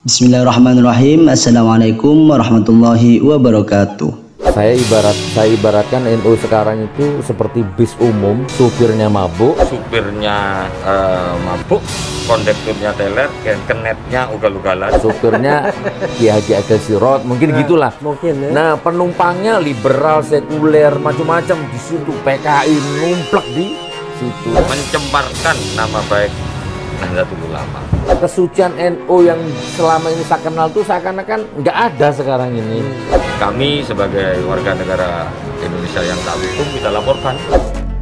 Bismillahirrahmanirrahim. Assalamualaikum warahmatullahi wabarakatuh. Saya ibaratkan NU sekarang itu seperti bis umum, supirnya mabuk, kondekturnya teler, kenetnya ugal-ugalan, supirnya Ki Haji Agil Sirot, mungkin gitulah. Mungkin ya. Nah, penumpangnya liberal, sekuler, macam-macam di situ, PKI numplak di situ, mencemparkan nama baik Nahdlatul Ulama. Kesucian NU yang selama ini saya kenal tuh seakan-akan nggak ada sekarang ini. Kami sebagai warga negara Indonesia yang taat hukum kita laporkan.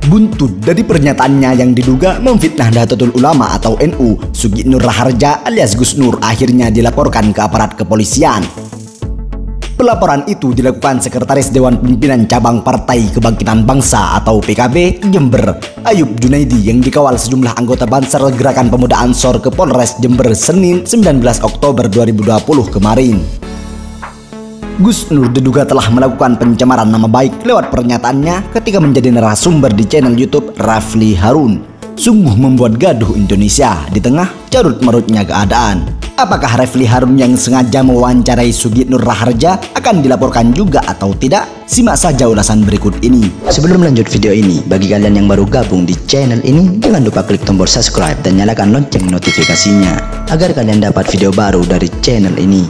Buntut dari pernyataannya yang diduga memfitnah Nahdlatul Ulama atau NU, Sugi Nur Raharja alias Gus Nur akhirnya dilaporkan ke aparat kepolisian. Pelaporan itu dilakukan Sekretaris Dewan Pimpinan Cabang Partai Kebangkitan Bangsa atau PKB Jember, Ayub Junaidi, yang dikawal sejumlah anggota Banser Gerakan Pemuda Ansor ke Polres Jember Senin 19 Oktober 2020 kemarin. Gus Nur diduga telah melakukan pencemaran nama baik lewat pernyataannya ketika menjadi narasumber di channel YouTube Rafli Harun. Sungguh membuat gaduh Indonesia di tengah carut-marutnya keadaan. Apakah Rafli Harun yang sengaja mewawancarai Sugi Nur Raharja akan dilaporkan juga atau tidak? Simak saja ulasan berikut ini. Sebelum lanjut video ini, bagi kalian yang baru gabung di channel ini, jangan lupa klik tombol subscribe dan nyalakan lonceng notifikasinya agar kalian dapat video baru dari channel ini.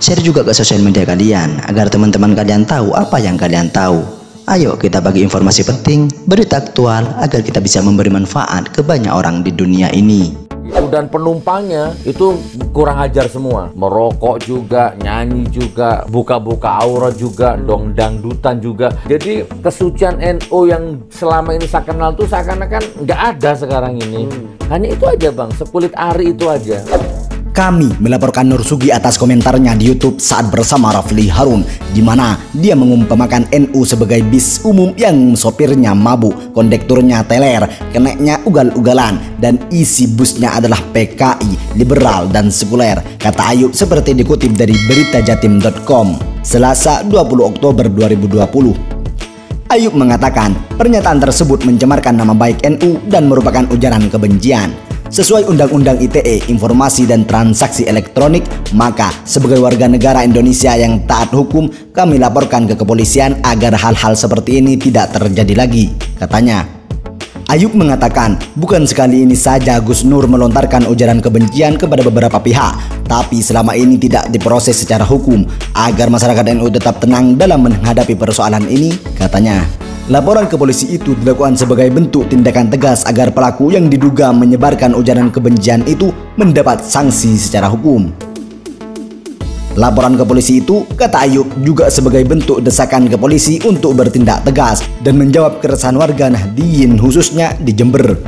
Share juga ke sosial media kalian agar teman-teman kalian tahu apa yang kalian tahu. Ayo kita bagi informasi penting, berita aktual agar kita bisa memberi manfaat ke banyak orang di dunia ini. Dan penumpangnya itu kurang ajar semua, merokok juga, nyanyi juga, buka-buka aurat juga, dangdutan juga. Jadi kesucian NU yang selama ini saya kenal tuh seakan-akan nggak ada sekarang ini. Hanya itu aja bang, sekulit ari itu aja. Kami melaporkan Nur Sugi atas komentarnya di YouTube saat bersama Rafli Harun, di mana dia mengumpamakan NU sebagai bis umum yang sopirnya mabuk, kondekturnya teler, keneknya ugal-ugalan, dan isi busnya adalah PKI, liberal, dan sekuler, kata Ayub seperti dikutip dari beritajatim.com, Selasa 20 Oktober 2020. Ayub mengatakan pernyataan tersebut mencemarkan nama baik NU dan merupakan ujaran kebencian. Sesuai Undang-Undang ITE, Informasi dan Transaksi Elektronik, maka sebagai warga negara Indonesia yang taat hukum, kami laporkan ke kepolisian agar hal-hal seperti ini tidak terjadi lagi, katanya. Ayub mengatakan, bukan sekali ini saja Gus Nur melontarkan ujaran kebencian kepada beberapa pihak, tapi selama ini tidak diproses secara hukum, agar masyarakat NU tetap tenang dalam menghadapi persoalan ini, katanya. Laporan ke polisi itu dilakukan sebagai bentuk tindakan tegas agar pelaku yang diduga menyebarkan ujaran kebencian itu mendapat sanksi secara hukum. Laporan ke polisi itu, kata Ayub, juga sebagai bentuk desakan ke polisi untuk bertindak tegas dan menjawab keresahan warga Nahdliyin khususnya di Jember.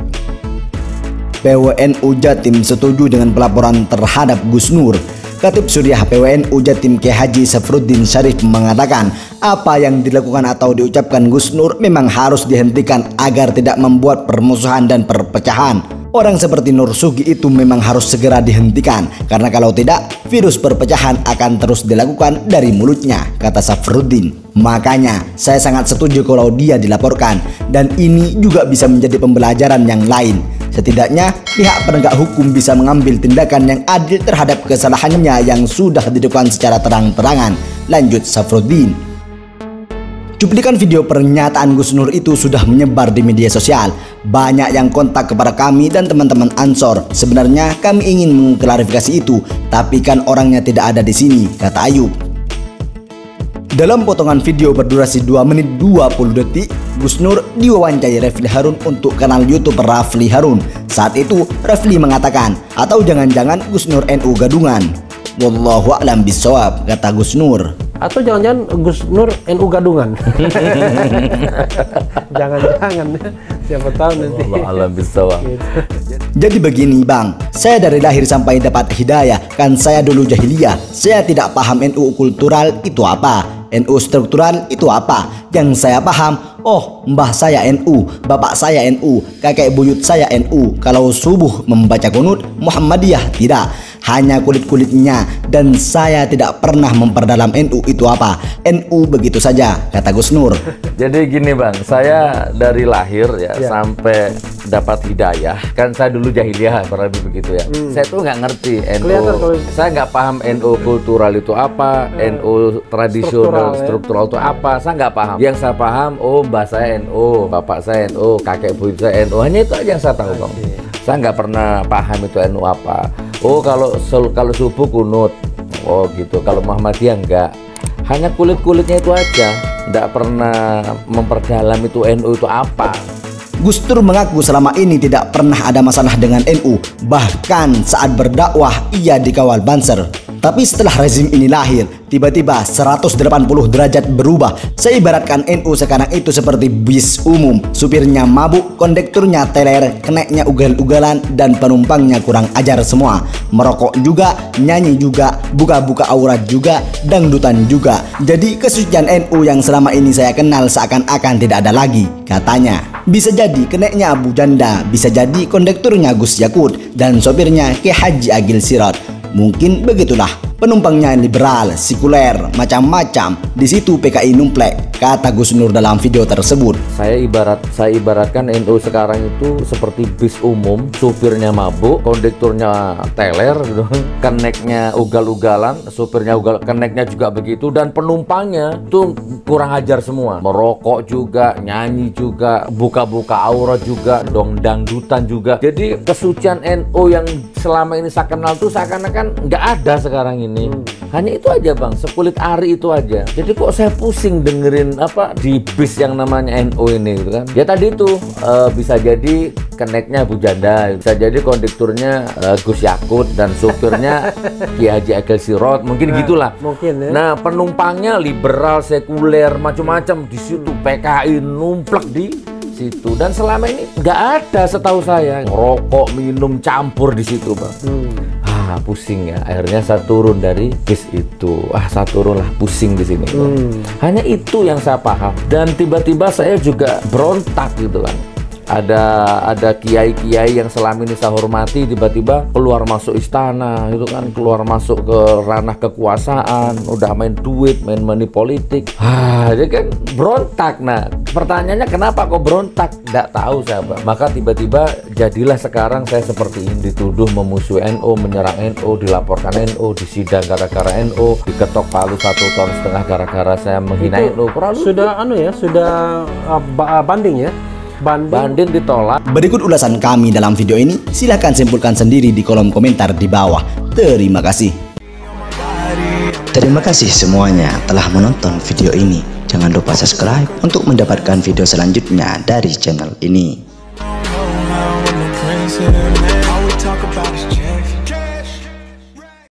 PWNU Jatim setuju dengan pelaporan terhadap Gus Nur. Katib Suriah PWNU Jatim Ki Haji Safruddin Syarif mengatakan apa yang dilakukan atau diucapkan Gus Nur memang harus dihentikan agar tidak membuat permusuhan dan perpecahan. Orang seperti Nur Sugi itu memang harus segera dihentikan karena kalau tidak virus perpecahan akan terus dilakukan dari mulutnya, kata Safruddin. Makanya saya sangat setuju kalau dia dilaporkan dan ini juga bisa menjadi pembelajaran yang lain. Setidaknya pihak penegak hukum bisa mengambil tindakan yang adil terhadap kesalahannya yang sudah dilakukan secara terang-terangan, lanjut Safruddin. Cuplikan video pernyataan Gus Nur itu sudah menyebar di media sosial. Banyak yang kontak kepada kami dan teman-teman Ansor. Sebenarnya kami ingin mengklarifikasi itu, tapi kan orangnya tidak ada di sini, kata Ayub. Dalam potongan video berdurasi 2 menit 20 detik, Gus Nur diwawancarai Rafli Harun untuk kanal YouTube Rafli Harun. Saat itu Rafli mengatakan, atau jangan-jangan Gus Nur NU gadungan. Wallahu a'lam bishawab, kata Gus Nur. Atau jangan-jangan Gus Nur NU gadungan. Jangan-jangan, siapa tahu nanti. Wallahu a'lam bishawab. Jadi begini bang, saya dari lahir sampai dapat hidayah, kan saya dulu jahiliyah. Saya tidak paham NU kultural itu apa, NU struktural itu apa. Yang saya paham, oh mbah saya NU, bapak saya NU, kakek buyut saya NU. Kalau subuh membaca kunut, Muhammadiyah tidak. hanya kulit-kulitnya, dan saya tidak pernah memperdalam NU itu apa. NU begitu saja, kata Gus Nur. Jadi gini Bang, saya dari lahir ya sampai dapat hidayah, kan saya dulu jahiliyah kurang lebih begitu ya. Saya tuh nggak ngerti NU, saya nggak paham NU kultural itu apa, NU tradisional struktural itu apa, saya nggak paham. Yang saya paham, oh mbak saya NU, bapak saya NU, kakek buyut saya NU, hanya itu aja yang saya tahu Bang. Saya nggak pernah paham itu NU apa. Oh kalau subuh kunut, oh gitu. Kalau Muhammadiyah enggak, hanya kulit-kulitnya itu aja, nggak pernah memperdalam itu NU itu apa. Gus Dur mengaku selama ini tidak pernah ada masalah dengan NU, bahkan saat berdakwah ia dikawal Banser. Tapi setelah rezim ini lahir, tiba-tiba 180 derajat berubah. Saya ibaratkan NU sekarang itu seperti bis umum, supirnya mabuk, kondekturnya teler, keneknya ugal-ugalan, dan penumpangnya kurang ajar semua. Merokok juga, nyanyi juga, buka-buka aurat juga, dangdutan juga. Jadi kesucian NU yang selama ini saya kenal seakan-akan tidak ada lagi, katanya. Bisa jadi keneknya Abu Janda, bisa jadi kondekturnya Gus Yakut, dan sopirnya Ki Haji Agil Sirot. Mungkin begitulah, penumpangnya liberal, sekuler, macam-macam. Di situ PKI numplek, kata Gus Nur dalam video tersebut. Saya ibaratkan NU sekarang itu seperti bis umum, supirnya mabuk, kondekturnya teler, gitu. Keneknya ugal-ugalan, supirnya keneknya juga begitu, dan penumpangnya tuh kurang ajar semua. Merokok juga, nyanyi juga, buka-buka aurat juga, dangdutan juga. Jadi kesucian NU yang selama ini saya kenal tuh seakan-akan nggak ada sekarang ini. Hanya itu aja Bang, sekulit ari itu aja. Jadi kok saya pusing dengerin apa di bis yang namanya NU ini gitu kan. Ya tadi itu bisa jadi keneknya Abu Janda, bisa jadi kondekturnya Gus Yakut, dan supirnya Ki Haji Agil Sirot, mungkin gitulah. Mungkin ya. Nah penumpangnya liberal, sekuler, macam-macam. Di situ PKI numplek di situ, dan selama ini nggak ada setahu saya rokok, minum campur di situ Bang. Pusing ya, akhirnya saya turun dari bis itu. Saya turun lah, pusing di sini. Hanya itu yang saya paham, dan tiba-tiba saya juga berontak gitu kan. Ada kiai-kiai yang selama ini saya hormati tiba-tiba keluar masuk istana gitu kan, keluar masuk ke ranah kekuasaan, udah main duit, main money politik. Jadi kan berontak. Nah pertanyaannya kenapa kok berontak? Nggak tahu saya Bang. Maka tiba-tiba jadilah sekarang saya seperti ini, dituduh memusuhi NU, menyerang NU, dilaporkan NU, disidang gara-gara NU, diketok palu 1,5 tahun gara-gara saya menghina NU. Sudah sudah banding ya. Banding ditolak. Berikut ulasan kami dalam video ini, silahkan simpulkan sendiri di kolom komentar di bawah. Terima kasih. Terima kasih semuanya telah menonton video ini. Jangan lupa subscribe untuk mendapatkan video selanjutnya dari channel ini.